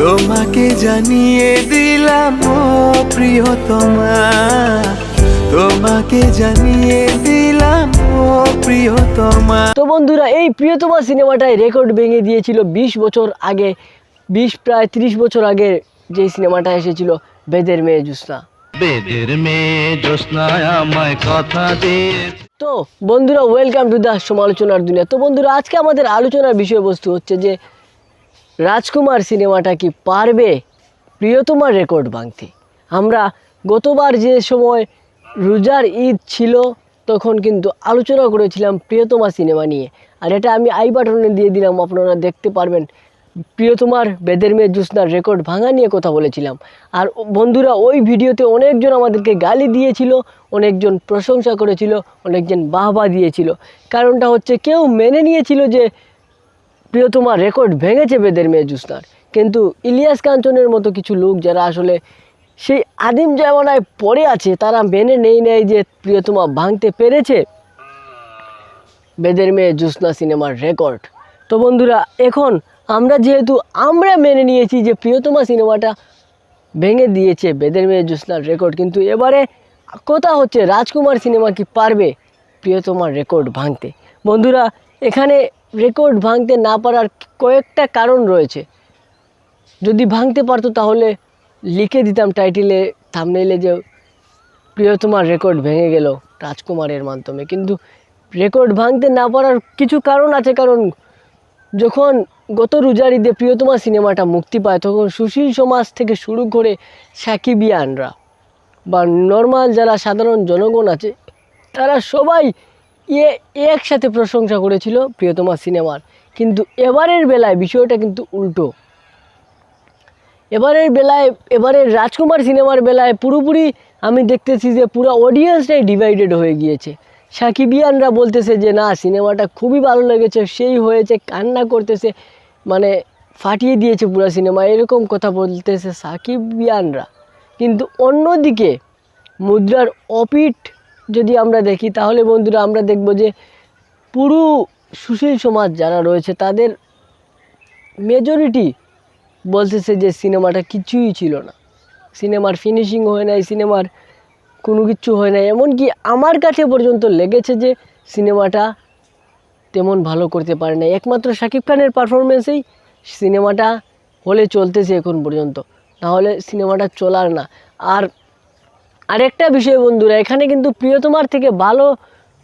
তোমাকে জানিয়ে দিলাম ও প্রিয়তমা, তোমাকে জানিয়ে দিলাম ও প্রিয়তমা। তো বন্ধুরা, এই প্রিয়তমা সিনেমাটায় রেকর্ড ভেঙে দিয়েছিল 20 বছর আগে, প্রায় 30 বছর আগে যে সিনেমাটা এসেছিল বেদের মেয়ে জ্যোৎস্না। বেদের মেয়ে জ্যোৎস্না আমায় কথা দিয়ে। তো বন্ধুরা, ওয়েলকাম টু দ্য সমালোচনার দুনিয়া। তো বন্ধুরা, আজকে আমাদের আলোচনার বিষয়বস্তু হচ্ছে যে রাজকুমার সিনেমাটা কি পারবে প্রিয়তমার রেকর্ড ভাঙতে। আমরা গতবার যে সময় রোজার ঈদ ছিল তখন কিন্তু আলোচনা করেছিলাম প্রিয়তমা সিনেমা নিয়ে, আর এটা আমি আই বাটনে দিয়ে দিলাম, আপনারা দেখতে পারবেন। প্রিয়তমার বেদের মেয়ে জ্যোৎস্নার রেকর্ড ভাঙা নিয়ে কথা বলেছিলাম। আর বন্ধুরা, ওই ভিডিওতে অনেকজন আমাদেরকে গালি দিয়েছিল, অনেকজন প্রশংসা করেছিল, অনেকজন বাহবা দিয়েছিল। কারণটা হচ্ছে কেউ মেনে নিয়েছিল যে প্রিয়তমা রেকর্ড ভেঙেছে বেদের মেয়ে জ্যোৎস্নার, কিন্তু ইলিয়াস কাঞ্চনের মতো কিছু লোক যারা আসলে সেই আদিম জামানায় পড়ে আছে তারা মেনে নেয় যে প্রিয়তমা ভাঙতে পেরেছে বেদের মেয়ে জ্যোৎস্না সিনেমার রেকর্ড। তো বন্ধুরা, এখন আমরা মেনে নিয়েছি যে প্রিয়তমা সিনেমাটা ভেঙে দিয়েছে বেদের মেয়ে জ্যোৎস্নার রেকর্ড, কিন্তু এবারে কথা হচ্ছে রাজকুমার সিনেমা কি পারবে প্রিয়তমার রেকর্ড ভাঙতে। বন্ধুরা, এখানে রেকর্ড ভাঙতে না পারার কয়েকটা কারণ রয়েছে। যদি ভাঙতে পারতো তাহলে লিখে দিতাম টাইটেলে, থাম্বনেইলে যে প্রিয়তমার রেকর্ড ভেঙে গেল রাজকুমারের মাধ্যমে। কিন্তু রেকর্ড ভাঙতে না পারার কিছু কারণ আছে। কারণ যখন গত রোজার ঈদে প্রিয়তমা সিনেমাটা মুক্তি পায় তখন সুশীল সমাজ থেকে শুরু করে সাকিবিয়ানরা বা নর্মাল যারা সাধারণ জনগণ আছে তারা সবাই একসাথে প্রশংসা করেছিল প্রিয়তমা সিনেমার। কিন্তু এবারের বেলায় বিষয়টা কিন্তু উল্টো। এবারের রাজকুমার সিনেমার বেলায় পুরোপুরি আমি দেখতেছি যে পুরো অডিয়েন্সটাই ডিভাইডেড হয়ে গিয়েছে। সাকিবিয়ানরা বলতেছে যে না, সিনেমাটা খুবই ভালো লেগেছে, সেই হয়েছে, কান্না করতেছে, মানে ফাটিয়ে দিয়েছে পুরো সিনেমা, এরকম কথা বলতেছে সাকিবিয়ানরা। কিন্তু অন্যদিকে মুদ্রার অপিঠ যদি আমরা দেখি তাহলে বন্ধুরা আমরা দেখব যে পুরো সুশীল সমাজ যারা রয়েছে তাদের মেজরিটি বলতেছে যে সিনেমাটা কিছুই ছিল না, সিনেমার ফিনিশিং হয় নাই, সিনেমার কোনো কিছু হয় না। এমনকি আমার কাছে পর্যন্ত লেগেছে যে সিনেমাটা তেমন ভালো করতে পারে না, একমাত্র শাকিব খানের পারফরমেন্সেই সিনেমাটা হলে চলতেছে এখন পর্যন্ত, নাহলে সিনেমাটা চলার না। আর আরেকটা বিষয় বন্ধুরা, এখানে কিন্তু প্রিয়তমার থেকে ভালো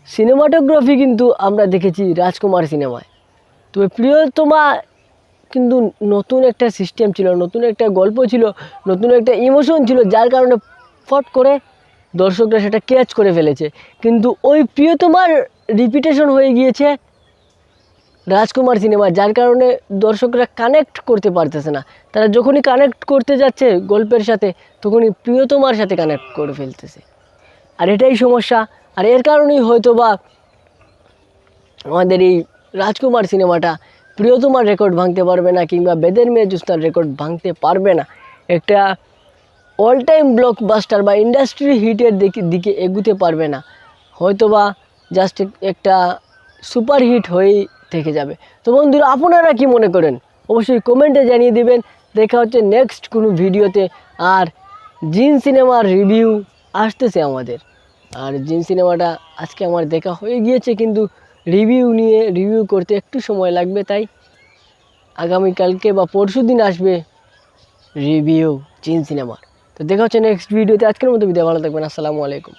সিনেমাটোগ্রাফি কিন্তু আমরা দেখেছি রাজকুমার সিনেমায়। তবে প্রিয়তমা কিন্তু নতুন একটা সিস্টেম ছিল, নতুন একটা গল্প ছিল, নতুন একটা ইমোশন ছিল, যার কারণে ফট করে দর্শকরা সেটা ক্যাচ করে ফেলেছে। কিন্তু ওই প্রিয়তমার রিপিটেশন হয়ে গিয়েছে রাজকুমার সিনেমা, যার কারণে দর্শকরা কানেক্ট করতে পারতেছে না। তারা যখনই কানেক্ট করতে যাচ্ছে গল্পের সাথে তখনই প্রিয়তমার সাথে কানেক্ট করে ফেলতেছে, আর এটাই সমস্যা। আর এর কারণেই হয়তো বা আমাদের এই রাজকুমার সিনেমাটা প্রিয়তমার রেকর্ড ভাঙতে পারবে না, কিংবা বেদের মেয়ে জ্যোৎস্নার রেকর্ড ভাঙতে পারবে না, একটা অল টাইম ব্লকবাস্টার বা ইন্ডাস্ট্রি হিটের দিকে এগুতে পারবে না, হয়তো বা জাস্ট একটা সুপার হিট হয়েই থেকে যাবে। তো বন্ধুরা, আপনারা কি মনে করেন অবশ্যই কমেন্টে জানিয়ে দেবেন। দেখা হচ্ছে নেক্সট কোনো ভিডিওতে। আর জিন সিনেমার রিভিউ আসতেছে আমাদের, আর জিন সিনেমাটা আজকে আমার দেখা হয়ে গিয়েছে, কিন্তু রিভিউ করতে একটু সময় লাগবে, তাই আগামীকালকে বা পরশু দিন আসবে রিভিউ জিন সিনেমার। তো দেখা হচ্ছে নেক্সট ভিডিওতে। আজকের মতো ভিডিও, ভালো থাকবেন, আসসালামু আলাইকুম।